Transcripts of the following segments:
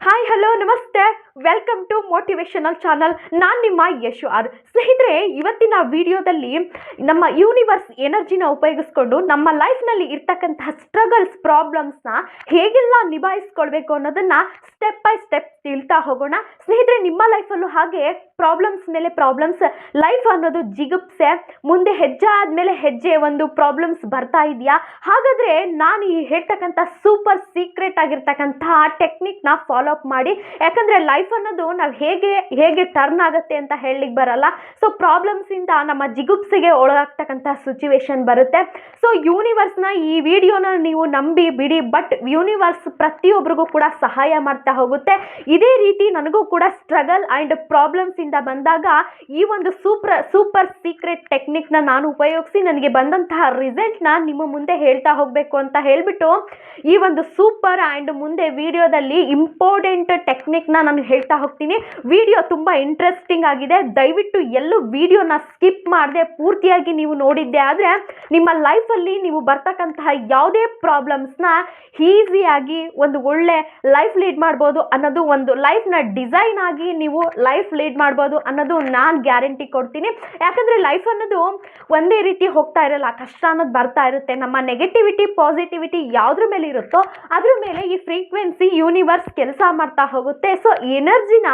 Hi hello ನಮಸ್ತೆ, welcome to motivational channel. ನಾನು ನಿಮ್ಮ ಯಶು ಆರ್. ಸ್ನೇಹಿತರೆ, ಇವತ್ತಿನ ವಿಡಿಯೋದಲ್ಲಿ ನಮ್ಮ ಯೂನಿವರ್ಸ್ ಎನರ್ಜಿನ ಉಪಯೋಗಿಸ್ಕೊಂಡು ನಮ್ಮ ಲೈಫ್ನಲ್ಲಿ ಇರ್ತಕ್ಕಂತಹ ಸ್ಟ್ರಗಲ್ಸ್, ಪ್ರಾಬ್ಲಮ್ಸ್ನ ಹೇಗೆಲ್ಲ ನಿಭಾಯಿಸ್ಕೊಳ್ಬೇಕು ಅನ್ನೋದನ್ನು ಸ್ಟೆಪ್ ಬೈ ಸ್ಟೆಪ್ ತಿಳ್ತಾ ಹೋಗೋಣ. ಸ್ನೇಹಿತರೆ, ನಿಮ್ಮ ಲೈಫಲ್ಲೂ ಹಾಗೆ ಪ್ರಾಬ್ಲಮ್ಸ್ ಮೇಲೆ ಪ್ರಾಬ್ಲಮ್ಸ್, ಲೈಫ್ ಅನ್ನೋದು ಜಿಗುಪ್ಸೆ, ಮುಂದೆ ಹೆಜ್ಜೆ ಆದಮೇಲೆ ಹೆಜ್ಜೆ ಒಂದು ಪ್ರಾಬ್ಲಮ್ಸ್ ಬರ್ತಾ ಇದೆಯಾ? ಹಾಗಾದರೆ ನಾನು ಈ ಹೇಳ್ತಕ್ಕಂಥ ಸೂಪರ್ ಸೀಕ್ರೆಟ್ ಆಗಿರ್ತಕ್ಕಂತಹ ಟೆಕ್ನಿಕ್ನ ಫಾಲೋ ಅಪ್ ಮಾಡಿ. ಯಾಕಂದರೆ ಲೈಫ್ ಅನ್ನೋದು ನಾವು ಹೇಗೆ ಟರ್ನ್ ಆಗುತ್ತೆ ಅಂತ ಹೇಳಲಿಕ್ಕೆ ಬರಲ್ಲ. ಸೊ ಪ್ರಾಬ್ಲಮ್ಸಿಂದ ನಮ್ಮ ಜಿಗುಪ್ಸೆಗೆ ಒಳಗಾಗ್ತಕ್ಕಂಥ ಸಿಚುವೇಶನ್ ಬರುತ್ತೆ. ಸೊ ಯೂನಿವರ್ಸ್ನ ಈ ವಿಡಿಯೋನ ನೀವು ನಂಬಿ ಬಿಡಿ, ಬಟ್ ಯೂನಿವರ್ಸ್ ಪ್ರತಿಯೊಬ್ಬರಿಗೂ ಕೂಡ ಸಹಾಯ ಮಾಡ್ತಾ ಹೋಗುತ್ತೆ. ಇದೇ ರೀತಿ ನನಗೂ ಕೂಡ ಸ್ಟ್ರಗಲ್ ಆ್ಯಂಡ್ ಪ್ರಾಬ್ಲಮ್ಸಿಂದ ಬಂದಾಗ ಈ ಒಂದು ಸೂಪರ್ ಸೀಕ್ರೆಟ್ ಟೆಕ್ನಿಕ್ನ ನಾನು ಉಪಯೋಗಿಸಿ ನನಗೆ ಬಂದಂತಹ ರಿಸಲ್ಟ್ನ ನಿಮ್ಮ ಮುಂದೆ ಹೇಳ್ತಾ ಹೋಗಬೇಕು ಅಂತ ಹೇಳಿಬಿಟ್ಟು ಈ ಒಂದು ಸೂಪರ್ ಆ್ಯಂಡ್ ಮುಂದೆ ವಿಡಿಯೋದಲ್ಲಿ ಇಂಪಾರ್ಟೆಂಟ್ ಟೆಕ್ನಿಕ್ನ ನಾನು ಹೇಳ್ತಾ ಹೋಗ್ತೀನಿ. ವಿಡಿಯೋ ತುಂಬ ಇಂಟ್ರೆಸ್ಟಿಂಗ್ ಆಗಿದೆ. ದಯವಿಟ್ಟು ಎಲ್ಲೂ ವಿಡಿಯೋನ ಸ್ಕಿಪ್ ಮಾಡದೆ ಪೂರ್ತಿಯಾಗಿ ನೀವು ನೋಡಿದ್ದೆ ಆದರೆ ನಿಮ್ಮ ಲೈಫಲ್ಲಿ ನೀವು ಬರ್ತಕ್ಕಂತಹ ಯಾವುದೇ ಪ್ರಾಬ್ಲಮ್ಸ್ನ ಈಸಿಯಾಗಿ ಒಂದು ಒಳ್ಳೆ ಲೈಫ್ ಲೀಡ್ ಮಾಡ್ಬೋದು ಅನ್ನೋದು, ಒಂದು ಲೈಫ್ನ ಡಿಸೈನ್ ಆಗಿ ನೀವು ಲೈಫ್ ಲೀಡ್ ಮಾಡ್ಬೋದು ಅನ್ನೋದು ನಾನು ಗ್ಯಾರಂಟಿ ಕೊಡ್ತೀನಿ. ಯಾಕಂದರೆ ಲೈಫ್ ಅನ್ನೋದು ಒಂದೇ ರೀತಿ ಹೋಗ್ತಾ ಇರಲ್ಲ, ಕಷ್ಟ ಅನ್ನೋದು ಬರ್ತಾ ಇರುತ್ತೆ. ನಮ್ಮ ನೆಗೆಟಿವಿಟಿ ಪಾಸಿಟಿವಿಟಿ ಯಾವುದ್ರ ಮೇಲೆ ಇರುತ್ತೋ ಅದ್ರ ಮೇಲೆ ಈ ಫ್ರೀಕ್ವೆನ್ಸಿ ಯೂನಿವರ್ಸ್ ಕೆಲಸ ಮಾಡ್ತಾ ಹೋಗುತ್ತೆ. ಸೊ ಎನರ್ಜಿನ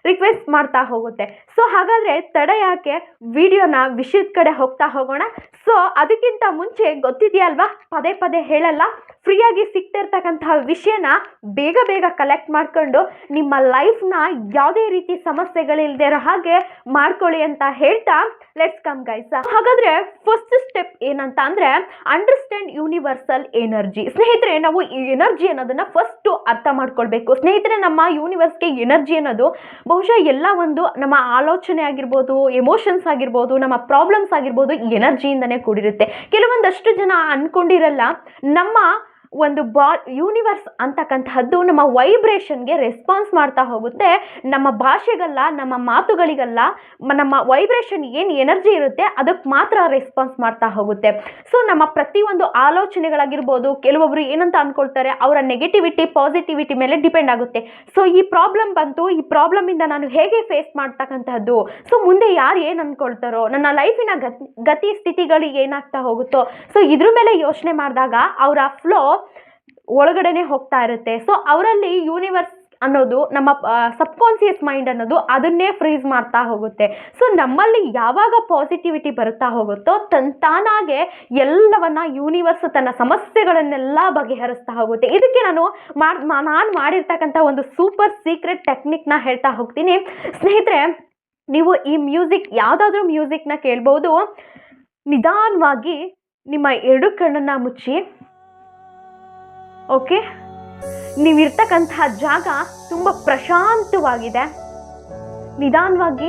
ರಿಕ್ವೆಸ್ಟ್ ಮಾಡ್ತಾ ಹೋಗುತ್ತೆ. ಸೊ ಹಾಗಾದರೆ ತಡ ಯಾಕೆ, ವಿಡಿಯೋನ ವಿಷಯದ ಕಡೆ ಹೋಗ್ತಾ ಹೋಗೋಣ. ಸೊ ಅದಕ್ಕಿಂತ ಮುಂಚೆ ಗೊತ್ತಿದೆಯಲ್ವಾ, ಪದೇ ಪದೇ ಹೇಳಲ್ಲ, ಫ್ರೀಯಾಗಿ ಸಿಗ್ತಿರ್ತಕ್ಕಂತಹ ವಿಷಯನ ಬೇಗ ಕಲೆಕ್ಟ್ ಮಾಡ್ಕೊಂಡು ನಿಮ್ಮ ಲೈಫ್ನ ಯಾವುದೇ ರೀತಿ ಸಮಸ್ಯೆಗಳಿಲ್ಲದೆ ಇರೋ ಹಾಗೆ ಮಾಡ್ಕೊಳ್ಳಿ ಅಂತ ಹೇಳ್ತಾ ಲೆಟ್ಸ್ ಕಮ್ ಗೈಸ್. ಹಾಗಾದರೆ ಫಸ್ಟ್ ಸ್ಟೆಪ್ ಏನಂತ ಅಂದರೆ ಅಂಡರ್ಸ್ಟ್ಯಾಂಡ್ ಯೂನಿವರ್ಸಲ್ ಎನರ್ಜಿ. ಸ್ನೇಹಿತರೆ, ನಾವು ಈ ಎನರ್ಜಿ ಅನ್ನೋದನ್ನು ಫಸ್ಟು ಅರ್ಥ ಮಾಡ್ಕೊಳ್ಬೇಕು. ಸ್ನೇಹಿತರೆ, ನಮ್ಮ ಯೂನಿವರ್ಸ್ಗೆ ಎನರ್ಜಿ ಅನ್ನೋದು ಬಹುಶಃ ಎಲ್ಲ ಒಂದು ನಮ್ಮ ಆಲೋಚನೆ ಆಗಿರ್ಬೋದು, ಎಮೋಷನ್ಸ್ ಆಗಿರ್ಬೋದು, ನಮ್ಮ ಪ್ರಾಬ್ಲಮ್ಸ್ ಆಗಿರ್ಬೋದು, ಈ ಎನರ್ಜಿಯಿಂದನೇ ಕೂಡಿರುತ್ತೆ. ಕೆಲವೊಂದಷ್ಟು ಜನ ಅಂದ್ಕೊಂಡಿರಲ್ಲ, ನಮ್ಮ ಒಂದು ಯೂನಿವರ್ಸ್ ಅಂತಕ್ಕಂತಹದ್ದು ನಮ್ಮ ವೈಬ್ರೇಷನ್ಗೆ ರೆಸ್ಪಾನ್ಸ್ ಮಾಡ್ತಾ ಹೋಗುತ್ತೆ. ನಮ್ಮ ಭಾಷೆಗಲ್ಲ, ನಮ್ಮ ಮಾತುಗಳಿಗಲ್ಲ, ನಮ್ಮ ವೈಬ್ರೇಷನ್ ಏನು ಎನರ್ಜಿ ಇರುತ್ತೆ ಅದಕ್ಕೆ ಮಾತ್ರ ರೆಸ್ಪಾನ್ಸ್ ಮಾಡ್ತಾ ಹೋಗುತ್ತೆ. ಸೊ ನಮ್ಮ ಪ್ರತಿಯೊಂದು ಆಲೋಚನೆಗಳಾಗಿರ್ಬೋದು, ಕೆಲವೊಬ್ಬರು ಏನಂತ ಅಂದ್ಕೊಳ್ತಾರೆ, ಅವರ ನೆಗೆಟಿವಿಟಿ ಪಾಸಿಟಿವಿಟಿ ಮೇಲೆ ಡಿಪೆಂಡ್ ಆಗುತ್ತೆ. ಸೊ ಈ ಪ್ರಾಬ್ಲಮ್ ಬಂತು, ಈ ಪ್ರಾಬ್ಲಮಿಂದ ನಾನು ಹೇಗೆ ಫೇಸ್ ಮಾಡ್ತಕ್ಕಂತಹದ್ದು, ಸೊ ಮುಂದೆ ಯಾರು ಏನು ಅಂದ್ಕೊಳ್ತಾರೋ, ನನ್ನ ಲೈಫಿನ ಗತಿ ಸ್ಥಿತಿಗಳು ಏನಾಗ್ತಾ ಹೋಗುತ್ತೋ, ಸೊ ಇದ್ರ ಮೇಲೆ ಯೋಚನೆ ಮಾಡಿದಾಗ ಅವರ ಫ್ಲೋ ಒಳಗಡೆನೆ ಹೋಗ್ತಾ ಇರುತ್ತೆ. ಸೊ ಅವರಲ್ಲಿ ಯೂನಿವರ್ಸ್ ಅನ್ನೋದು, ನಮ್ಮ ಸಬ್ಕಾನ್ಸಿಯಸ್ ಮೈಂಡ್ ಅನ್ನೋದು ಅದನ್ನೇ ಫ್ರೀಸ್ ಮಾಡ್ತಾ ಹೋಗುತ್ತೆ. ಸೊ ನಮ್ಮಲ್ಲಿ ಯಾವಾಗ ಪಾಸಿಟಿವಿಟಿ ಬರುತ್ತಾ ಹೋಗುತ್ತೋ ತಾನಾಗೆ ಎಲ್ಲವನ್ನ ಯೂನಿವರ್ಸ್ ತನ್ನ ಸಮಸ್ಯೆಗಳನ್ನೆಲ್ಲ ಬಗೆಹರಿಸ್ತಾ ಹೋಗುತ್ತೆ. ಇದಕ್ಕೆ ನಾನು ಮಾಡಿರ್ತಕ್ಕಂಥ ಒಂದು ಸೂಪರ್ ಸೀಕ್ರೆಟ್ ಟೆಕ್ನಿಕ್ನ ಹೇಳ್ತಾ ಹೋಗ್ತೀನಿ. ಸ್ನೇಹಿತರೆ, ನೀವು ಈ ಮ್ಯೂಸಿಕ್, ಯಾವುದಾದ್ರೂ ಮ್ಯೂಸಿಕ್ನ ಕೇಳ್ಬೋದು. ನಿಧಾನವಾಗಿ ನಿಮ್ಮ ಎರಡು ಕಣ್ಣನ್ನು ಮುಚ್ಚಿ, ಓಕೆ, ನೀವಿರ್ತಕ್ಕಂತಹ ಜಾಗ ತುಂಬ ಪ್ರಶಾಂತವಾಗಿದೆ. ನಿಧಾನವಾಗಿ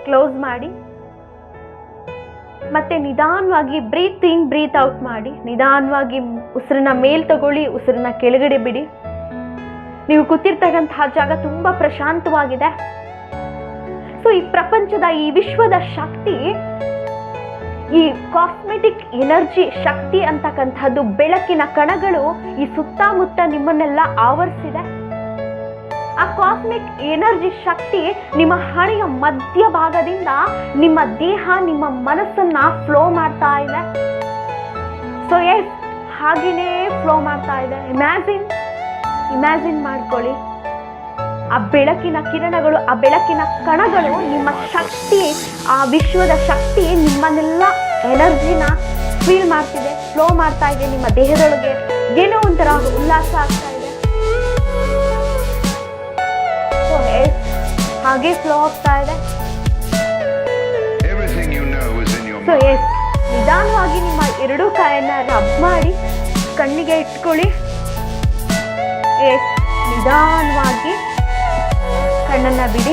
ಕ್ಲೋಸ್ ಮಾಡಿ, ಮತ್ತೆ ನಿಧಾನವಾಗಿ ಬ್ರೀತ್ ಇನ್ ಬ್ರೀತ್ ಔಟ್ ಮಾಡಿ. ನಿಧಾನವಾಗಿ ಉಸಿರನ್ನ ಮೇಲ್ ತಗೊಳ್ಳಿ, ಉಸಿರನ್ನ ಕೆಳಗಡೆ ಬಿಡಿ. ನೀವು ಕೂತಿರ್ತಕ್ಕಂತಹ ಜಾಗ ತುಂಬ ಪ್ರಶಾಂತವಾಗಿದೆ. ಸೊ ಈ ಪ್ರಪಂಚದ, ಈ ವಿಶ್ವದ ಶಕ್ತಿ, ಈ ಕಾಸ್ಮೆಟಿಕ್ ಎನರ್ಜಿ ಶಕ್ತಿ ಅಂತಕ್ಕಂಥದ್ದು, ಬೆಳಕಿನ ಕಣಗಳು ಈ ಸುತ್ತಮುತ್ತ ನಿಮ್ಮನ್ನೆಲ್ಲ ಆವರಿಸಿದೆ. ಆ ಕಾಸ್ಮಿಕ್ ಎನರ್ಜಿ ಶಕ್ತಿ ನಿಮ್ಮ ಹಣೆಯ ಮಧ್ಯಭಾಗದಿಂದ ನಿಮ್ಮ ದೇಹ, ನಿಮ್ಮ ಮನಸ್ಸನ್ನ ಫ್ಲೋ ಮಾಡ್ತಾ ಇದೆ. ಸೊ ಎಸ್, ಹಾಗೇನೇ ಫ್ಲೋ ಮಾಡ್ತಾ ಇದೆ. ಇಮ್ಯಾಜಿನ್ ಮಾಡ್ಕೊಳ್ಳಿ, ಆ ಬೆಳಕಿನ ಕಿರಣಗಳು, ಆ ಬೆಳಕಿನ ಕಣಗಳು, ನಿಮ್ಮ ಶಕ್ತಿ, ಆ ವಿಶ್ವದ ಶಕ್ತಿ ನಿಮ್ಮನ್ನೆಲ್ಲ ಎನರ್ಜಿನ ಫೀಲ್ ಮಾಡ್ತಿದೆ, ಫ್ಲೋ ಮಾಡ್ತಾ ಇದೆ. ನಿಮ್ಮ ದೇಹದೊಳಗೆ ಏನೋ ಒಂಥರ ಉಲ್ಲಾಸ ಆಗ್ತಾ ಇದೆ. ಹಾಗೆ ಫ್ಲೋ ಆಗ್ತಾ ಇದೆ. ಸೊ ಎಸ್, ನಿಧಾನವಾಗಿ ನಿಮ್ಮ ಎರಡೂ ಕೈಯನ್ನ ರಬ್ ಮಾಡಿ ಕಣ್ಣಿಗೆ ಇಟ್ಕೊಳ್ಳಿ. ಎಸ್, ನಿಧಾನವಾಗಿ ಕಣ್ಣನ್ನು ಬಿಡಿ.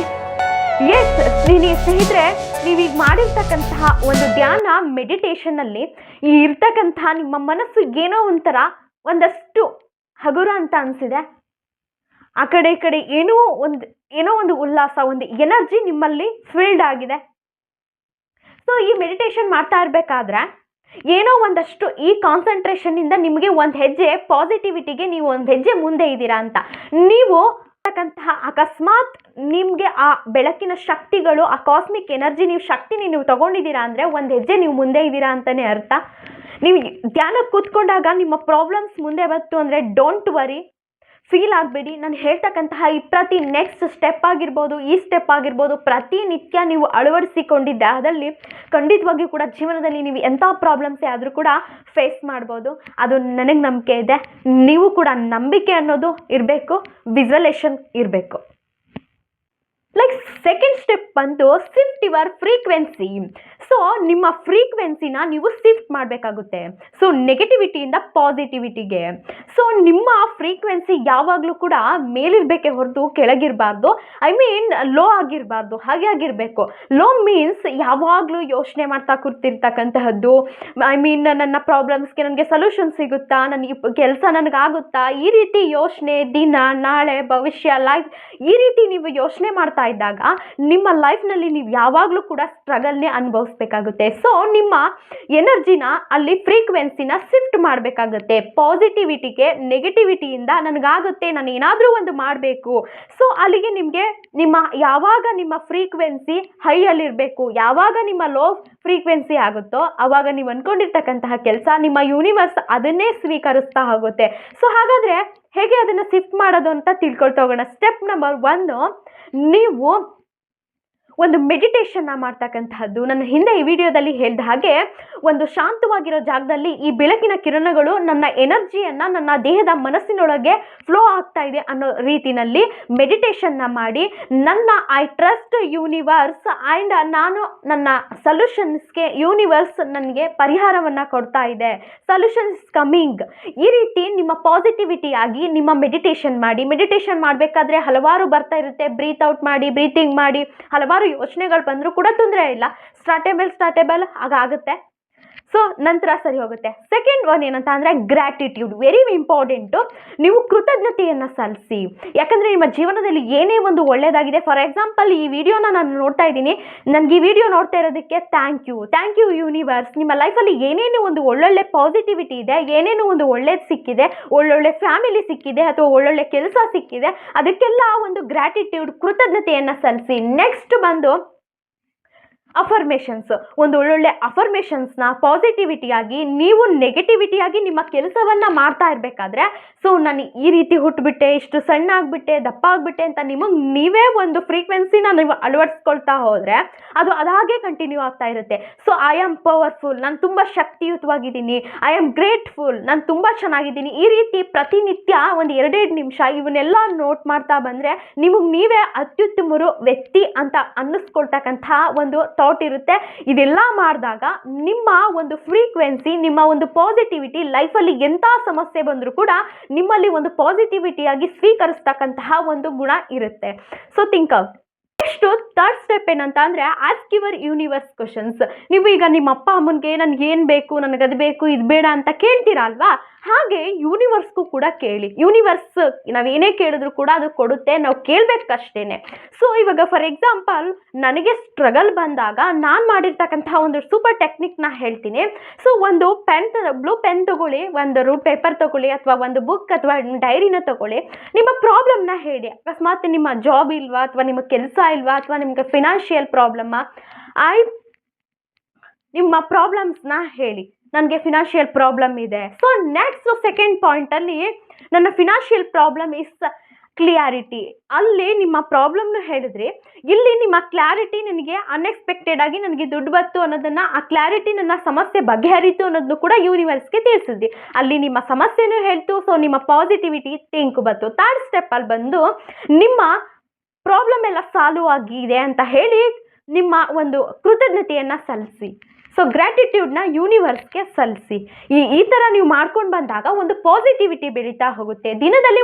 ಎಸ್ ಸ್ನೇಹಿತರೆ, ನೀವೀಗ ಮಾಡಿರ್ತಕ್ಕಂತಹ ಒಂದು ಧ್ಯಾನ ಮೆಡಿಟೇಷನ್ನಲ್ಲಿ ಈ ಇರ್ತಕ್ಕಂತಹ ನಿಮ್ಮ ಮನಸ್ಸು ಏನೋ ಒಂದಷ್ಟು ಹಗುರ ಅಂತ ಅನಿಸಿದೆ. ಆ ಕಡೆ ಈ ಕಡೆ ಏನೋ ಒಂದು ಉಲ್ಲಾಸ, ಒಂದು ಎನರ್ಜಿ ನಿಮ್ಮಲ್ಲಿ ಫೀಲ್ಡ್ ಆಗಿದೆ. ಸೊ ಈ ಮೆಡಿಟೇಷನ್ ಮಾಡ್ತಾ ಇರಬೇಕಾದ್ರೆ ಏನೋ ಒಂದಷ್ಟು ಈ ಕಾನ್ಸಂಟ್ರೇಷನ್ನಿಂದ ನಿಮಗೆ ಒಂದು ಹೆಜ್ಜೆ ಪಾಸಿಟಿವಿಟಿಗೆ ನೀವು ಒಂದು ಹೆಜ್ಜೆ ಮುಂದೆ ಇದ್ದೀರಾ ಅಂತ ನೀವು ಅಕಸ್ಮಾತ್ ನಿಮಗೆ ಆ ಬೆಳಕಿನ ಶಕ್ತಿಗಳು, ಆ ಕಾಸ್ಮಿಕ್ ಎನರ್ಜಿ, ನೀವು ತಗೊಂಡಿದ್ದೀರಾ ಅಂದರೆ ಒಂದು ಹೆಜ್ಜೆ ನೀವು ಮುಂದೆ ಇದ್ದೀರಾ ಅಂತಲೇ ಅರ್ಥ. ನೀವು ಧ್ಯಾನಕ್ಕೆ ಕೂತ್ಕೊಂಡಾಗ ನಿಮ್ಮ ಪ್ರಾಬ್ಲಮ್ಸ್ ಮುಂದೆ ಬಂತು ಅಂದರೆ ಡೋಂಟ್ ವರಿ, ಫೀಲ್ ಆಗಬೇಡಿ. ನಾನು ಹೇಳ್ತಕ್ಕಂತಹ ಈ ಪ್ರತಿ ನೆಕ್ಸ್ಟ್ ಸ್ಟೆಪ್ ಆಗಿರ್ಬೋದು, ಈ ಸ್ಟೆಪ್ ಆಗಿರ್ಬೋದು, ಪ್ರತಿನಿತ್ಯ ನೀವು ಅಳವಡಿಸಿಕೊಂಡಿದ್ದೆ ಅದಲ್ಲಿ ಖಂಡಿತವಾಗಿಯೂ ಕೂಡ ಜೀವನದಲ್ಲಿ ನೀವು ಎಂಥ ಪ್ರಾಬ್ಲಮ್ಸೇ ಆದರೂ ಕೂಡ ಫೇಸ್ ಮಾಡ್ಬೋದು. ಅದು ನನಗೆ ನಂಬಿಕೆ ಇದೆ. ನೀವು ಕೂಡ ನಂಬಿಕೆ ಅನ್ನೋದು ಇರಬೇಕು, ವಿಜುವಲೇಷನ್ ಇರಬೇಕು. ಲೈಕ್ ಸೆಕೆಂಡ್ ಸ್ಟೆಪ್ ಬಂದು ಶಿಫ್ಟ್ ಯುವರ್ ಫ್ರೀಕ್ವೆನ್ಸಿ. ಸೊ ನಿಮ್ಮ ಫ್ರೀಕ್ವೆನ್ಸಿನ ನೀವು ಶಿಫ್ಟ್ ಮಾಡಬೇಕಾಗುತ್ತೆ. ಸೊ ನೆಗೆಟಿವಿಟಿಯಿಂದ ಪಾಸಿಟಿವಿಟಿಗೆ. ಸೊ ನಿಮ್ಮ ಫ್ರೀಕ್ವೆನ್ಸಿ ಯಾವಾಗಲೂ ಕೂಡ ಮೇಲಿರಬೇಕೇ ಹೊರತು ಕೆಳಗಿರಬಾರ್ದು. ಐ ಮೀನ್ ಲೋ ಆಗಿರಬಾರ್ದು, ಹಾಗೆ ಆಗಿರಬೇಕು. ಲೋ ಮೀನ್ಸ್ ಯಾವಾಗಲೂ ಯೋಚನೆ ಮಾಡ್ತಾ ಕೂರ್ತಿರ್ತಕ್ಕಂತಹದ್ದು. ಐ ಮೀನ್ ನನ್ನ ಪ್ರಾಬ್ಲಮ್ಸ್ಗೆ ನನಗೆ ಸೊಲ್ಯೂಷನ್ ಸಿಗುತ್ತಾ, ನನಗೆ ಕೆಲಸ ನನಗಾಗುತ್ತಾ, ಈ ರೀತಿ ಯೋಚನೆ, ದಿನ, ನಾಳೆ, ಭವಿಷ್ಯ, ಲೈಫ್, ಈ ರೀತಿ ನೀವು ಯೋಚನೆ ಮಾಡ್ತಾ ಇದ್ದಾಗ ನಿಮ್ಮ ಲೈಫ್ನಲ್ಲಿ ನೀವು ಯಾವಾಗಲೂ ಕೂಡ ಸ್ಟ್ರಗಲ್ನೇ ಅನುಭವಿಸ್ಬೇಕಾಗುತ್ತೆ. ಸೊ ನಿಮ್ಮ ಎನರ್ಜಿನ ಅಲ್ಲಿ ಫ್ರೀಕ್ವೆನ್ಸಿನ ಶಿಫ್ಟ್ ಮಾಡಬೇಕಾಗುತ್ತೆ. ಪಾಸಿಟಿವಿಟಿಗೆ ನೆಗೆಟಿವಿಟಿಯಿಂದ ನನಗಾಗುತ್ತೆ, ನಾನು ಏನಾದರೂ ಒಂದು ಮಾಡಬೇಕು. ಸೊ ಅಲ್ಲಿಗೆ ನಿಮಗೆ ಯಾವಾಗ ನಿಮ್ಮ ಫ್ರೀಕ್ವೆನ್ಸಿ ಹೈಯಲ್ಲಿರಬೇಕು, ಯಾವಾಗ ನಿಮ್ಮ ಲೋ ಫ್ರೀಕ್ವೆನ್ಸಿ ಆಗುತ್ತೋ ಆವಾಗ ನೀವು ಅಂದ್ಕೊಂಡಿರ್ತಕ್ಕಂತಹ ಕೆಲಸ ನಿಮ್ಮ ಯೂನಿವರ್ಸ್ ಅದನ್ನೇ ಸ್ವೀಕರಿಸ್ತಾ ಹೋಗುತ್ತೆ. ಸೊ ಹಾಗಾದರೆ ಹೇಗೆ ಅದನ್ನು ಶಿಫ್ಟ್ ಮಾಡೋದು ಅಂತ ತಿಳ್ಕೊಳ್ತಾ ಹೋಗೋಣ. ಸ್ಟೆಪ್ ನಂಬರ್ 1, ನೀವು ಒಂದು ಮೆಡಿಟೇಷನ್ನ ಮಾಡ್ತಕ್ಕಂತಹದ್ದು. ನನ್ನ ಹಿಂದೆ ಈ ವಿಡಿಯೋದಲ್ಲಿ ಹೇಳಿದ ಹಾಗೆ ಒಂದು ಶಾಂತವಾಗಿರೋ ಜಾಗದಲ್ಲಿ ಈ ಬೆಳಕಿನ ಕಿರಣಗಳು ನನ್ನ ಎನರ್ಜಿಯನ್ನು ನನ್ನ ದೇಹದ ಮನಸ್ಸಿನೊಳಗೆ ಫ್ಲೋ ಆಗ್ತಾ ಇದೆ ಅನ್ನೋ ರೀತಿಯಲ್ಲಿ ಮೆಡಿಟೇಷನ್ನ ಮಾಡಿ, ಐ ಟ್ರಸ್ಟ್ ಯೂನಿವರ್ಸ್ ಆ್ಯಂಡ್ ನಾನು ನನ್ನ ಸೊಲ್ಯೂಷನ್ಸ್ಗೆ ಯೂನಿವರ್ಸ್ ನನಗೆ ಪರಿಹಾರವನ್ನು ಕೊಡ್ತಾ ಇದೆ, ಸೊಲ್ಯೂಷನ್ಸ್ ಕಮಿಂಗ್, ಈ ರೀತಿ ನಿಮ್ಮ ಪಾಸಿಟಿವಿಟಿ ಆಗಿ ನಿಮ್ಮ ಮೆಡಿಟೇಷನ್ ಮಾಡಿ. ಮೆಡಿಟೇಷನ್ ಮಾಡಬೇಕಾದ್ರೆ ಹಲವಾರು ಬರ್ತಾ ಇರುತ್ತೆ, ಬ್ರೀತ್ ಔಟ್ ಮಾಡಿ, ಬ್ರೀತಿಂಗ್ ಮಾಡಿ, ಹಲವಾರು ಯೋಚನೆಗಳು ಬಂದರೂ ಕೂಡ ತೊಂದರೆ ಇಲ್ಲ. ಸ್ಟಾರ್ಟೇಬಲ್ ಆಗುತ್ತೆ. ಸೊ ನಂತರ ಸರಿ ಹೋಗುತ್ತೆ. ಸೆಕೆಂಡ್ ಒನ್ ಏನಂತ ಅಂದರೆ ಗ್ರ್ಯಾಟಿಟ್ಯೂಡ್, ವೆರಿ ಇಂಪಾರ್ಟೆಂಟು. ನೀವು ಕೃತಜ್ಞತೆಯನ್ನು ಸಲ್ಲಿಸಿ. ಯಾಕಂದರೆ ನಿಮ್ಮ ಜೀವನದಲ್ಲಿ ಏನೇ ಒಂದು ಒಳ್ಳೆಯದಾಗಿದೆ, ಫಾರ್ ಎಕ್ಸಾಂಪಲ್ ಈ ವಿಡಿಯೋನ ನಾನು ನೋಡ್ತಾ ಇದ್ದೀನಿ, ನನಗೆ ಈ ವಿಡಿಯೋ ನೋಡ್ತಾ ಇರೋದಕ್ಕೆ ಥ್ಯಾಂಕ್ ಯು ಯೂನಿವರ್ಸ್. ನಿಮ್ಮ ಲೈಫಲ್ಲಿ ಏನೇನು ಒಂದು ಒಳ್ಳೊಳ್ಳೆ ಪಾಸಿಟಿವಿಟಿ ಇದೆ, ಏನೇನು ಒಂದು ಒಳ್ಳೇದು ಸಿಕ್ಕಿದೆ, ಒಳ್ಳೊಳ್ಳೆ ಫ್ಯಾಮಿಲಿ ಸಿಕ್ಕಿದೆ ಅಥವಾ ಒಳ್ಳೊಳ್ಳೆ ಕೆಲಸ ಸಿಕ್ಕಿದೆ, ಅದಕ್ಕೆಲ್ಲ ಒಂದು ಗ್ರ್ಯಾಟಿಟ್ಯೂಡ್, ಕೃತಜ್ಞತೆಯನ್ನು ಸಲ್ಲಿಸಿ. ನೆಕ್ಸ್ಟ್ ಬಂದು ಅಫರ್ಮೇಷನ್ಸ್. ಒಂದು ಒಳ್ಳೊಳ್ಳೆ ಅಫರ್ಮೇಷನ್ಸ್ನ ಪಾಸಿಟಿವಿಟಿಯಾಗಿ, ನೀವು ನೆಗೆಟಿವಿಟಿಯಾಗಿ ನಿಮ್ಮ ಕೆಲಸವನ್ನು ಮಾಡ್ತಾ ಇರಬೇಕಾದ್ರೆ, ಸೊ ನಾನು ಈ ರೀತಿ ಹುಟ್ಟುಬಿಟ್ಟೆ, ಇಷ್ಟು ಸಣ್ಣ ಆಗಿಬಿಟ್ಟೆ, ದಪ್ಪ ಆಗಿಬಿಟ್ಟೆ ಅಂತ ನೀವೇ ಒಂದು ಫ್ರೀಕ್ವೆನ್ಸಿನ ನೀವು ಅಳವಡಿಸ್ಕೊಳ್ತಾ ಹೋದರೆ ಅದು ಅದಾಗೆ ಕಂಟಿನ್ಯೂ ಆಗ್ತಾ ಇರುತ್ತೆ. ಸೊ ಐ ಆಮ್ ಪವರ್ಫುಲ್, ನಾನು ತುಂಬ ಶಕ್ತಿಯುತವಾಗಿದ್ದೀನಿ, ಐ ಆಮ್ ಗ್ರೇಟ್ಫುಲ್, ನಾನು ತುಂಬ ಚೆನ್ನಾಗಿದ್ದೀನಿ. ಈ ರೀತಿ ಪ್ರತಿನಿತ್ಯ ಒಂದು 2 ನಿಮಿಷ ಇವನ್ನೆಲ್ಲ ನೋಟ್ ಮಾಡ್ತಾ ಬಂದರೆ ನೀವೇ ಅತ್ಯುತ್ತಮರು ವ್ಯಕ್ತಿ ಅಂತ ಅನ್ನಿಸ್ಕೊಳ್ತಕ್ಕಂಥ ಒಂದು ಥಾಟ್ ಇರುತ್ತೆ. ಇದೆಲ್ಲ ಮಾಡಿದಾಗ ನಿಮ್ಮ ಒಂದು ಫ್ರೀಕ್ವೆನ್ಸಿ, ನಿಮ್ಮ ಒಂದು ಪಾಸಿಟಿವಿಟಿ ಲೈಫಲ್ಲಿ ಎಂಥ ಸಮಸ್ಯೆ ಬಂದರೂ ಕೂಡ ನಿಮ್ಮಲ್ಲಿ ಒಂದು ಪಾಸಿಟಿವಿಟಿಯಾಗಿ ಸ್ವೀಕರಿಸ್ತಕ್ಕಂತಹ ಒಂದು ಗುಣ ಇರುತ್ತೆ. So think out. Next third step ಏನಂತ ಅಂದರೆ ಆಸ್ಕ್ ಯುವರ್ ಯೂನಿವರ್ಸ್ ಕ್ವಶನ್ಸ್. ನೀವು ಈಗ ನಿಮ್ಮ ಅಪ್ಪ ಅಮ್ಮನಿಗೆ ನನಗೆ ಏನು ಬೇಕು, ನನಗದು ಬೇಕು, ಇದು ಬೇಡ ಅಂತ ಕೇಳ್ತೀರಾ ಅಲ್ವಾ, ಹಾಗೆ ಯೂನಿವರ್ಸ್ಗೂ ಕೂಡ ಕೇಳಿ. ಯೂನಿವರ್ಸ್ ನಾವೇನೇ ಕೇಳಿದ್ರು ಕೂಡ ಅದು ಕೊಡುತ್ತೆ, ನಾವು ಕೇಳಬೇಕಷ್ಟೇ. ಸೊ ಇವಾಗ ಫಾರ್ ಎಕ್ಸಾಂಪಲ್ ನನಗೆ ಸ್ಟ್ರಗಲ್ ಬಂದಾಗ ನಾನು ಮಾಡಿರ್ತಕ್ಕಂತಹ ಒಂದು ಸೂಪರ್ ಟೆಕ್ನಿಕ್ನ ಹೇಳ್ತೀನಿ. ಸೊ ಒಂದು ಬ್ಲೂ ಪೆನ್ ತಗೊಳ್ಳಿ, ಒಂದು ರೂಟ್ ಪೇಪರ್ ತಗೊಳ್ಳಿ, ಅಥವಾ ಒಂದು ಬುಕ್ ಅಥವಾ ಡೈರಿನ ತಗೊಳ್ಳಿ. ನಿಮ್ಮ ಪ್ರಾಬ್ಲಮ್ನ ಹೇಳಿ. ಅಕಸ್ಮಾತ್ ನಿಮ್ಮ ಜಾಬ್ ಇಲ್ವಾ, ಅಥವಾ ನಿಮ್ಮ ಕೆಲಸ ಇಲ್ವಾ, ಅಥವಾ ನಿಮಗೆ ಫಿನಾನ್ಷಿಯಲ್ ಪ್ರಾಬ್ಲಮ್ಮಾ, ನಿಮ್ಮ ಪ್ರಾಬ್ಲಮ್ಸ್ನ ಹೇಳಿ. ನನಗೆ ಫಿನಾನ್ಷಿಯಲ್ ಪ್ರಾಬ್ಲಮ್ ಇದೆ. ಸೊ ನೆಕ್ಸ್ಟ್ ಸೆಕೆಂಡ್ ಪಾಯಿಂಟಲ್ಲಿ ನನ್ನ ಫಿನಾನ್ಷಿಯಲ್ ಪ್ರಾಬ್ಲಮ್ ಇಸ್ ಕ್ಲಿಯಾರಿಟಿ. ಅಲ್ಲಿ ನಿಮ್ಮ ಪ್ರಾಬ್ಲಮ್ನು ಹೇಳಿದ್ರಿ, ಇಲ್ಲಿ ನಿಮ್ಮ ಕ್ಲಾರಿಟಿ, ನನಗೆ ಅನ್ಎಕ್ಸ್ಪೆಕ್ಟೆಡ್ ಆಗಿ ನನಗೆ ದುಡ್ಡು ಬಂತು ಅನ್ನೋದನ್ನು, ಆ ಕ್ಲಾರಿಟಿ ನನ್ನ ಸಮಸ್ಯೆ ಬಗೆಹರಿತು ಅನ್ನೋದನ್ನು ಕೂಡ ಯೂನಿವರ್ಸ್ಗೆ ತಿಳಿಸಿದ್ವಿ. ಅಲ್ಲಿ ನಿಮ್ಮ ಸಮಸ್ಯೆನೂ ಹೇಳ್ತು, ಸೊ ನಿಮ್ಮ ಪಾಸಿಟಿವಿಟಿ ಥಿಂಕ್ ಬಂತು. ಥರ್ಡ್ ಸ್ಟೆಪ್ಪಲ್ಲಿ ಬಂದು ನಿಮ್ಮ ಪ್ರಾಬ್ಲಮ್ ಎಲ್ಲ ಸಾಲ್ವ್ ಆಗಿದೆ ಅಂತ ಹೇಳಿ ನಿಮ್ಮ ಒಂದು ಕೃತಜ್ಞತೆಯನ್ನು ಸಲ್ಲಿಸಿ. ಸೊ ಗ್ರ್ಯಾಟಿಟ್ಯೂಡ್ನ ಯೂನಿವರ್ಸ್ಗೆ ಸಲ್ಲಿಸಿ. ಈ ಥರ ನೀವು ಮಾಡ್ಕೊಂಡು ಬಂದಾಗ ಒಂದು ಪಾಸಿಟಿವಿಟಿ ಬೆಳೀತಾ ಹೋಗುತ್ತೆ. ದಿನದಲ್ಲಿ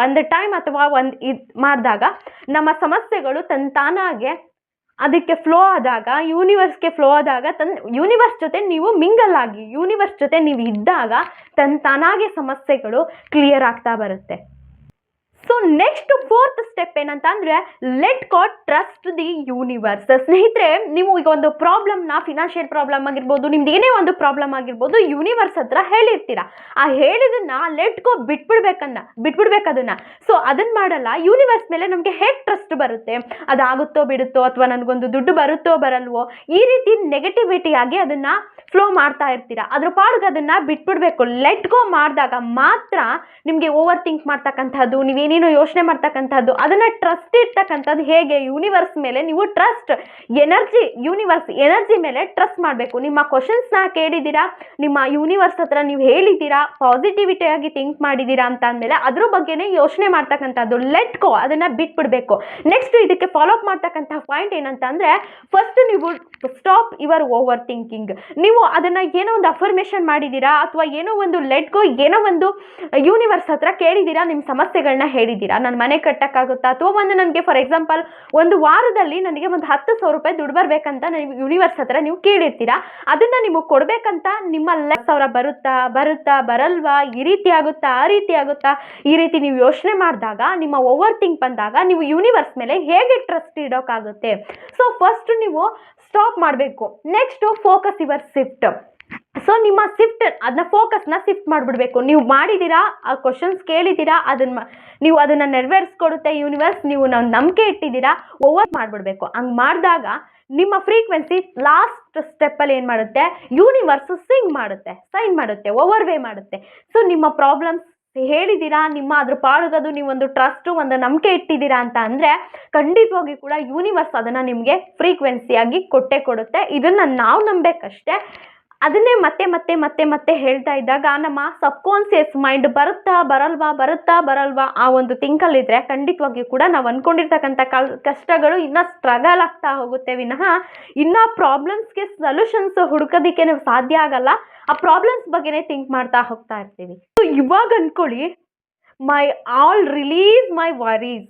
ಒಂದು ಟೈಮ್ ಅಥವಾ ಇದು ಮಾಡಿದಾಗ ನಮ್ಮ ಸಮಸ್ಯೆಗಳು ತಾನಾಗೆ ಅದಕ್ಕೆ ಫ್ಲೋ ಆದಾಗ, ಯೂನಿವರ್ಸ್ಗೆ ಫ್ಲೋ ಆದಾಗ, ಯೂನಿವರ್ಸ್ ಜೊತೆ ನೀವು ಮಿಂಗಲ್ ಆಗಿ, ಯೂನಿವರ್ಸ್ ಜೊತೆ ನೀವು ಇದ್ದಾಗ ತಾನಾಗೆ ಸಮಸ್ಯೆಗಳು ಕ್ಲಿಯರ್ ಆಗ್ತಾ ಬರುತ್ತೆ. ಸೊ ನೆಕ್ಸ್ಟ್ ಫೋರ್ತ್ ಸ್ಟೆಪ್ ಏನಂತ ಅಂದರೆ let go trust the universe. ಸ್ನೇಹಿತರೆ, ನೀವು ಈಗ ಒಂದು ಪ್ರಾಬ್ಲಮ್ನ, ಫಿನಾನ್ಷಿಯಲ್ ಪ್ರಾಬ್ಲಮ್ ಆಗಿರ್ಬೋದು, ನಿಮ್ದು ಏನೇ ಒಂದು ಪ್ರಾಬ್ಲಮ್ ಆಗಿರ್ಬೋದು, ಯೂನಿವರ್ಸ್ ಹತ್ರ ಹೇಳಿರ್ತೀರ. ಆ ಹೇಳಿದನ್ನ ಲೆಟ್ ಗೋ ಬಿಟ್ಬಿಡ್ಬೇಕು ಅದನ್ನ. ಸೊ ಅದನ್ನ ಮಾಡಲ್ಲ. ಯೂನಿವರ್ಸ್ ಮೇಲೆ ನಮಗೆ ಹೇಗೆ ಟ್ರಸ್ಟ್ ಬರುತ್ತೆ? ಅದಾಗುತ್ತೋ ಬಿಡುತ್ತೋ, ಅಥವಾ ನನಗೊಂದು ದುಡ್ಡು ಬರುತ್ತೋ ಬರಲ್ವೋ, ಈ ರೀತಿ ನೆಗೆಟಿವಿಟಿಯಾಗಿ ಅದನ್ನ ಫ್ಲೋ ಮಾಡ್ತಾ ಇರ್ತೀರಾ. ಅದ್ರ ಪಾಡ್ಗೆ ಅದನ್ನ ಬಿಟ್ಬಿಡ್ಬೇಕು. ಲೆಟ್ ಗೋ ಮಾಡಿದಾಗ ಮಾತ್ರ ನಿಮಗೆ ಓವರ್ ಥಿಂಕ್ ಮಾಡ್ತಕ್ಕಂಥದ್ದು, ನೀವೇನೇನೋ ಯೋಚನೆ ಮಾಡ್ತಕ್ಕಂಥದ್ದು, ಅದನ್ನ ಟ್ರಸ್ಟ್ ಇರ್ತಕ್ಕಂಥದ್ದು ಹೇಗೆ? ಯೂನಿವರ್ಸ್ ಮೇಲೆ ನೀವು ಟ್ರಸ್ಟ್, ಯೂನಿವರ್ಸ್ ಎನರ್ಜಿ ಮೇಲೆ ಟ್ರಸ್ಟ್ ಮಾಡಬೇಕು. ನಿಮ್ಮ ಕ್ವಶನ್ಸ್ನ ಕೇಳಿದ್ದೀರಾ, ನಿಮ್ಮ ಯೂನಿವರ್ಸ್ ಹತ್ರ ನೀವು ಹೇಳಿದ್ದೀರಾ, ಪಾಸಿಟಿವಿಟಿಯಾಗಿ ಥಿಂಕ್ ಮಾಡಿದ್ದೀರಾ ಅಂತ ಅಂದಮೇಲೆ ಅದ್ರ ಬಗ್ಗೆನೇ ಯೋಚನೆ ಮಾಡ್ತಕ್ಕಂಥದ್ದು. ಲೆಟ್ ಗೋ, ಅದನ್ನ ಬಿಟ್ಬಿಡ್ಬೇಕು. ನೆಕ್ಸ್ಟ್ ಇದಕ್ಕೆ ಫಾಲೋ ಅಪ್ ಮಾಡ್ತಕ್ಕಂಥ ಪಾಯಿಂಟ್ ಏನಂತ ಅಂದರೆ, ಫಸ್ಟ್ ನೀವು ಸ್ಟಾಪ್ ಯುವರ್ ಓವರ್ ಥಿಂಕಿಂಗ್. ನೀವು ಅದನ್ನ ಏನೋ ಒಂದು ಅಫರ್ಮೇಷನ್ ಮಾಡಿದ್ದೀರಾ, ಅಥವಾ ಏನೋ ಒಂದು ಲೆಟ್ ಗೋ, ಏನೋ ಒಂದು ಯೂನಿವರ್ಸ್ ಹತ್ರ ಕೇಳಿದ್ದೀರಾ, ನಿಮ್ಮ ಸಮಸ್ಯೆಗಳನ್ನ ಹೇಳಿದ್ದೀರಾ. ನನ್ನ ಮನೆ ಕಟ್ಟಕ್ಕಾಗುತ್ತಾ, ಅಥವಾ ಒಂದು ನನಗೆ ಫಾರ್ ಎಕ್ಸಾಂಪಲ್ ಒಂದು ವಾರದಲ್ಲಿ ನನಗೆ ಒಂದು 10,000 ರೂಪಾಯಿ ದುಡ್ಡು ಬರ್ಬೇಕಂತ ನೀವು ಯೂನಿವರ್ಸ್ ಹತ್ರ ನೀವು ಕೇಳಿರ್ತೀರಾ. ಅದನ್ನ ನಿಮಗೆ ಕೊಡ್ಬೇಕಂತ ನಿಮ್ಮ 1,00,000 ಬರುತ್ತಾ ಬರಲ್ವಾ, ಈ ರೀತಿ ಆಗುತ್ತಾ ಆ ರೀತಿ ಆಗುತ್ತಾ, ಈ ರೀತಿ ನೀವು ಯೋಚನೆ ಮಾಡಿದಾಗ, ನಿಮ್ಮ ಓವರ್ ಥಿಂಕ್ ಬಂದಾಗ ನೀವು ಯೂನಿವರ್ಸ್ ಮೇಲೆ ಹೇಗೆ ಟ್ರಸ್ಟ್ ಇಡೋಕ್ಕಾಗುತ್ತೆ? ಸೊ ಫಸ್ಟ್ ನೀವು ಸ್ಟಾಪ್ ಮಾಡಬೇಕು. Next focus your shift. So ನಿಮ್ಮ ಅದನ್ನ ಫೋಕಸ್ನ ಶಿಫ್ಟ್ ಮಾಡಿಬಿಡ್ಬೇಕು. ನೀವು ಮಾಡಿದ್ದೀರಾ, ಆ ಕ್ವಶನ್ಸ್ ಕೇಳಿದ್ದೀರಾ, ನೀವು ಅದನ್ನು ನೆರವೇರಿಸ್ಕೊಡುತ್ತೆ ಯೂನಿವರ್ಸ್, ನೀವು ನಂಬಿಕೆ ಇಟ್ಟಿದ್ದೀರಾ, ಓವರ್ ಮಾಡಿಬಿಡ್ಬೇಕು. ಹಂಗೆ ಮಾಡಿದಾಗ ನಿಮ್ಮ ಫ್ರೀಕ್ವೆನ್ಸಿ ಲಾಸ್ಟ್ ಸ್ಟೆಪ್ಪಲ್ಲಿ ಏನು ಮಾಡುತ್ತೆ? ಯೂನಿವರ್ಸ್ ಸೈನ್ ಮಾಡುತ್ತೆ, ಓವರ್ವೇ ಮಾಡುತ್ತೆ. ಸೊ ನಿಮ್ಮ ಪ್ರಾಬ್ಲಮ್ಸ್ ಹೇಳಿದ್ದೀರಾ, ನಿಮ್ಮ ಅದ್ರ ಪಾಡುಗದು ನೀವೊಂದು ಟ್ರಸ್ಟು, ಒಂದು ನಂಬಿಕೆ ಇಟ್ಟಿದ್ದೀರಾ ಅಂತ ಅಂದರೆ ಖಂಡಿತವಾಗಿ ಕೂಡ ಯೂನಿವರ್ಸ್ ಅದನ್ನು ನಿಮಗೆ ಫ್ರೀಕ್ವೆನ್ಸಿಯಾಗಿ ಕೊಡುತ್ತೆ. ಇದನ್ನು ನಾವು ನಂಬೇಕಷ್ಟೇ. ಅದನ್ನೇ ಮತ್ತೆ ಮತ್ತೆ ಮತ್ತೆ ಮತ್ತೆ ಹೇಳ್ತಾ ಇದ್ದಾಗ ನಮ್ಮ ಸಬ್ಕಾನ್ಸಿಯಸ್ ಮೈಂಡ್ ಬರುತ್ತಾ ಬರಲ್ವಾ ಆ ಒಂದು ಥಿಂಕಲ್ಲಿದ್ದರೆ ಖಂಡಿತವಾಗಿಯೂ ಕೂಡ ನಾವು ಅಂದ್ಕೊಂಡಿರ್ತಕ್ಕಂಥ ಕಷ್ಟಗಳು ಇನ್ನೂ ಸ್ಟ್ರಗಲ್ ಆಗ್ತಾ ಹೋಗುತ್ತೆ ವಿನಃ ಇನ್ನೂ ಪ್ರಾಬ್ಲಮ್ಸ್ಗೆ ಸೊಲ್ಯೂಷನ್ಸ್ ಹುಡುಕೋದಕ್ಕೆ ನಾವು ಸಾಧ್ಯ ಆಗಲ್ಲ. ಆ ಪ್ರಾಬ್ಲಮ್ಸ್ ಬಗ್ಗೆನೇ ಥಿಂಕ್ ಮಾಡ್ತಾ ಹೋಗ್ತಾ ಇರ್ತೀವಿ. ಸೊ ಇವಾಗ ಅಂದ್ಕೊಳ್ಳಿ, ರಿಲೀಸ್ ಮೈ ವರೀಸ್.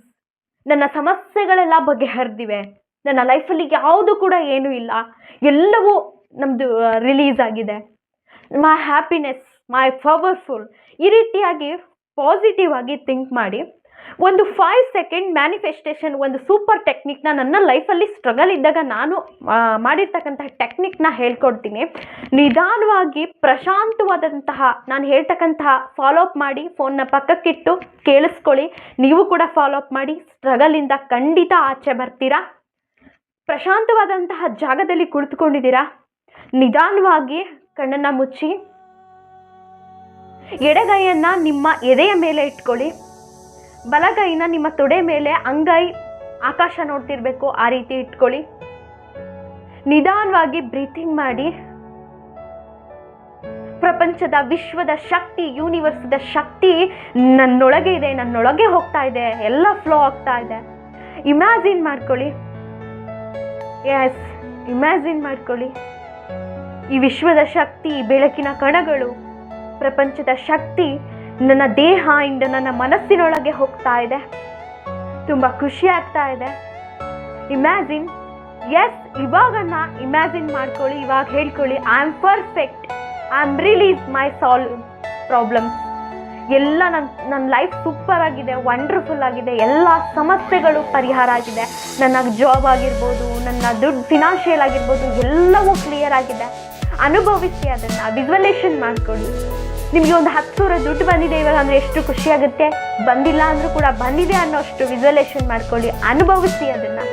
ನನ್ನ ಸಮಸ್ಯೆಗಳೆಲ್ಲ ಬಗೆಹರಿದಿವೆ, ನನ್ನ ಲೈಫಲ್ಲಿ ಯಾವುದು ಕೂಡ ಏನೂ ಇಲ್ಲ, ಎಲ್ಲವೂ ನಮ್ಮದು ರಿಲೀಸ್ ಆಗಿದೆ, ಮೈ ಹ್ಯಾಪಿನೆಸ್, ಮೈ ಪವರ್ಫುಲ್. ಈ ರೀತಿಯಾಗಿ ಪಾಸಿಟಿವ್ ಆಗಿ ಥಿಂಕ್ ಮಾಡಿ ಒಂದು 5 ಸೆಕೆಂಡ್ ಮ್ಯಾನಿಫೆಸ್ಟೇಷನ್, ಒಂದು ಸೂಪರ್ ಟೆಕ್ನಿಕ್ನ ನನ್ನ ಲೈಫಲ್ಲಿ ಸ್ಟ್ರಗಲ್ ಇದ್ದಾಗ ನಾನು ಮಾಡಿರ್ತಕ್ಕಂತಹ ಟೆಕ್ನಿಕ್ನ ಹೇಳ್ಕೊಡ್ತೀನಿ. ನಿಧಾನವಾಗಿ ಪ್ರಶಾಂತವಾದಂತಹ ನಾನು ಹೇಳ್ತಕ್ಕಂತಹ ಫಾಲೋ ಅಪ್ ಮಾಡಿ, ಫೋನ್ನ ಪಕ್ಕಕ್ಕಿಟ್ಟು ಕೇಳಿಸ್ಕೊಳ್ಳಿ. ನೀವು ಕೂಡ ಫಾಲೋ ಅಪ್ ಮಾಡಿ, ಸ್ಟ್ರಗಲಿಂದ ಖಂಡಿತ ಆಚೆ ಬರ್ತೀರಾ. ಪ್ರಶಾಂತವಾದಂತಹ ಜಾಗದಲ್ಲಿ ಕುಳಿತುಕೊಂಡಿದ್ದೀರಾ, ನಿಧಾನವಾಗಿ ಕಣ್ಣನ್ನು ಮುಚ್ಚಿ ಎಡಗೈಯನ್ನು ನಿಮ್ಮ ಎದೆಯ ಮೇಲೆ ಇಟ್ಕೊಳ್ಳಿ, ಬಲಗೈನ ನಿಮ್ಮ ತೊಡೆ ಮೇಲೆ, ಅಂಗೈ ಆಕಾಶ ನೋಡ್ತಿರ್ಬೇಕು ಆ ರೀತಿ ಇಟ್ಕೊಳ್ಳಿ. ನಿಧಾನವಾಗಿ ಬ್ರೀತಿಂಗ್ ಮಾಡಿ. ಪ್ರಪಂಚದ, ವಿಶ್ವದ ಶಕ್ತಿ, ಯೂನಿವರ್ಸ್ದ ಶಕ್ತಿ ನನ್ನೊಳಗೆ ಇದೆ, ನನ್ನೊಳಗೆ ಹೋಗ್ತಾ ಇದೆ, ಎಲ್ಲ ಫ್ಲೋ ಆಗ್ತಾ ಇದೆ. ಇಮ್ಯಾಜಿನ್ ಮಾಡ್ಕೊಳ್ಳಿ. ಇಮ್ಯಾಜಿನ್ ಮಾಡ್ಕೊಳ್ಳಿ. ಈ ವಿಶ್ವದ ಶಕ್ತಿ, ಬೆಳಕಿನ ಕಣಗಳು, ಪ್ರಪಂಚದ ಶಕ್ತಿ ನನ್ನ ದೇಹದಿಂದ ನನ್ನ ಮನಸ್ಸಿನೊಳಗೆ ಹೋಗ್ತಾ ಇದೆ. ತುಂಬ ಖುಷಿ ಆಗ್ತಾ ಇದೆ. ಇಮ್ಯಾಜಿನ್. ಇವಾಗನ್ನ ಇಮ್ಯಾಜಿನ್ ಮಾಡ್ಕೊಳ್ಳಿ. ಇವಾಗ ಹೇಳ್ಕೊಳ್ಳಿ, I am perfect, I am release my problems. ಎಲ್ಲ ನನ್ನ ಲೈಫ್ ಸೂಪರ್ ಆಗಿದೆ, ವಂಡರ್ಫುಲ್ ಆಗಿದೆ, ಎಲ್ಲ ಸಮಸ್ಯೆಗಳು ಪರಿಹಾರ ಆಗಿದೆ. ನನ್ನ ಜಾಬ್ ಆಗಿರ್ಬೋದು, ನನ್ನ ದುಡ್ಡು ಫಿನಾನ್ಷಿಯಲ್ ಆಗಿರ್ಬೋದು, ಎಲ್ಲವೂ ಕ್ಲಿಯರ್ ಆಗಿದೆ. ಅನುಭವಿಸಿ, ಅದನ್ನು ವಿಜುವಲೈಸೇಷನ್ ಮಾಡ್ಕೊಳ್ಳಿ. ನಿಮಗೆ ಒಂದು 10,000 ದುಡ್ಡು ಬಂದಿದೆ ಇವಾಗ ಅಂದರೆ ಎಷ್ಟು ಖುಷಿ ಆಗುತ್ತೆ. ಬಂದಿಲ್ಲ ಅಂದರೂ ಕೂಡ ಬಂದಿದೆ ಅನ್ನೋಷ್ಟು ವಿಜುವಲೈಸೇಷನ್ ಮಾಡ್ಕೊಳ್ಳಿ. ಅನುಭವಿಸಿ ಅದನ್ನು.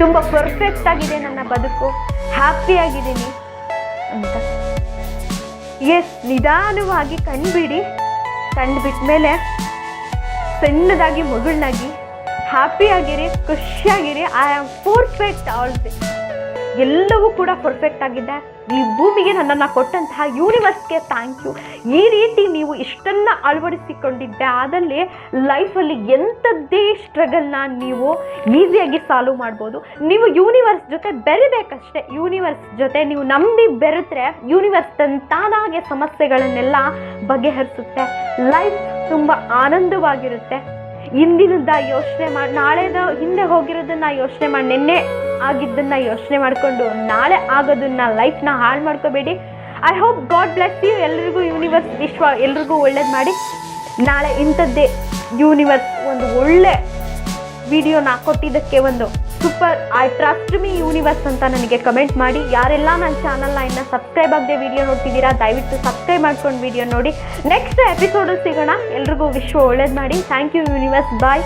ತುಂಬ ಪರ್ಫೆಕ್ಟ್ ಆಗಿದೆ ನನ್ನ ಬದುಕು, ಹ್ಯಾಪಿಯಾಗಿದ್ದೀನಿ ಅಂತ. ನಿಧಾನವಾಗಿ ಕಣ್ಬಿಡಿ. ಬಿಟ್ಟ ಮೇಲೆ ಸಣ್ಣದಾಗಿ ಮಗುಳನ್ನಾಗಿ ಹ್ಯಾಪಿಯಾಗಿರಿ, ಖುಷಿಯಾಗಿರಿ. I am perfect always. ಎಲ್ಲವೂ ಕೂಡ ಪರ್ಫೆಕ್ಟ್ ಆಗಿದೆ. ಈ ಭೂಮಿಗೆ ನನ್ನನ್ನು ಕೊಟ್ಟಂತಹ ಯೂನಿವರ್ಸ್ಗೆ ಥ್ಯಾಂಕ್ ಯು. ಈ ರೀತಿ ನೀವು ಇಷ್ಟನ್ನು ಅಳವಡಿಸಿಕೊಂಡಿದ್ದೆ ಆದಲ್ಲಿ ಲೈಫಲ್ಲಿ ಎಂಥದ್ದೇ ಸ್ಟ್ರಗಲ್ನ ನೀವು ಈಸಿಯಾಗಿ ಸಾಲ್ವ್ ಮಾಡ್ಬೋದು. ನೀವು ಯೂನಿವರ್ಸ್ ಜೊತೆ ಬೆರಿಬೇಕಷ್ಟೇ. ಯೂನಿವರ್ಸ್ ಜೊತೆ ನೀವು ನಂಬಿ ಬೆರೆತ್ರೆ ಯೂನಿವರ್ಸ್ ತಾನಾಗೆ ಸಮಸ್ಯೆಗಳನ್ನೆಲ್ಲ ಬಗೆಹರಿಸುತ್ತೆ. ಲೈಫ್ ತುಂಬ ಆನಂದವಾಗಿರುತ್ತೆ. ಇಂದಿನದ ಯೋಚನೆ ಮಾಡಿ, ನಾಳೆದ ಹಿಂದೆ ಹೋಗಿರೋದನ್ನ ಯೋಚನೆ ಮಾಡಿ, ನಿನ್ನೆ ಆಗಿದ್ದನ್ನು ಯೋಚನೆ ಮಾಡಿಕೊಂಡು ನಾಳೆ ಆಗೋದನ್ನ ಲೈಫ್ನ ಹಾಳು ಮಾಡ್ಕೋಬೇಡಿ. I hope God bless you. ಎಲ್ರಿಗೂ ಯೂನಿವರ್ಸ್, ವಿಶ್ವ ಎಲ್ರಿಗೂ ಒಳ್ಳೇದು ಮಾಡಿ. ನಾಳೆ ಇಂಥದ್ದೇ ಯೂನಿವರ್ಸ್ ಒಂದು ಒಳ್ಳೆ ವಿಡಿಯೋನ ಕೊಟ್ಟಿದ್ದಕ್ಕೆ ಒಂದು super I trust me universe ಅಂತ ನನಗೆ ಕಮೆಂಟ್ ಮಾಡಿ. ಯಾರೆಲ್ಲ ನನ್ನ ಚಾನಲ್ನ ಇನ್ನು ಸಬ್ಸ್ಕ್ರೈಬ್ ಆಗದೆ ವಿಡಿಯೋ ನೋಡ್ತಿದ್ದೀರಾ, ದಯವಿಟ್ಟು ಸಬ್ಸ್ಕ್ರೈಬ್ ಮಾಡ್ಕೊಂಡು ವಿಡಿಯೋ ನೋಡಿ. ನೆಕ್ಸ್ಟ್ ಎಪಿಸೋಡಲ್ಲಿ ಸಿಗೋಣ. ಎಲ್ರಿಗೂ ವಿಶ್ವ ಒಳ್ಳೇದು ಮಾಡಿ. Thank you universe. ಬಾಯ್.